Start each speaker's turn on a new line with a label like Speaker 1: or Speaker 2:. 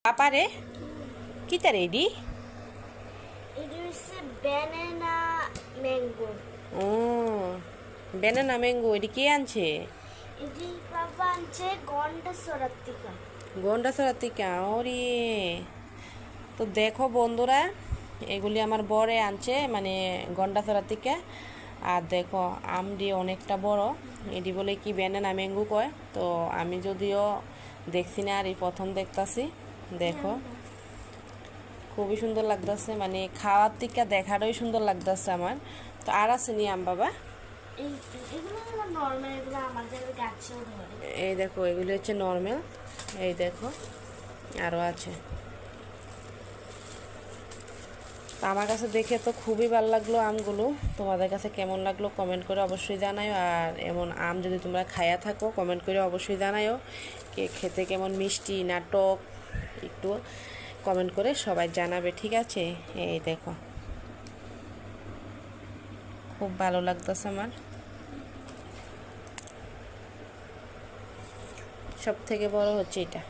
Speaker 1: পাপারে কি তার এডি
Speaker 2: It is a banana mango.
Speaker 1: ও ব্যানানা ম্যাঙ্গো এটি কে আনছে?
Speaker 2: এটি বাবা আনছে গন্ডাছড়ার থেকে।
Speaker 1: গন্ডাছড়া থেকে ওরে। তো দেখো বন্ধুরা, এগুলি আমার বরে আনছে মানে গন্ডাছড়া থেকে। আর দেখো আমটি অনেকটা বড়, এটি বলে কি ব্যানানা ম্যাঙ্গো কয়। তো আমি যদিও দেখছি না, আর এই প্রথম দেখতাছি। দেখো খুবই সুন্দর লাগতেছে, মানে খাওয়ার থেকে দেখাটাই সুন্দর লাগতেছে আমার। তো আর আছে নি আম বাবা?
Speaker 2: এগুলো হলো নর্মাল, এগুলো আমাদের গাছেও ধরে।
Speaker 1: এই দেখো এগুলি হচ্ছে নর্মাল, এই দেখো আরও আছে। তো আমার কাছে দেখে তো খুবই ভালো লাগলো আমগুলো। তোমাদের কাছে কেমন লাগলো কমেন্ট করে অবশ্যই জানাও। আর এমন আম যদি তোমরা খায়া থাকো কমেন্ট করে অবশ্যই জানাও, কে খেতে কেমন মিষ্টি না টক, একটু কমেন্ট করে সবাই জানাবে, ঠিক আছে? এই দেখো খুব ভালো লাগতেছে আমার। সব থেকে বড় হচ্ছে এটা।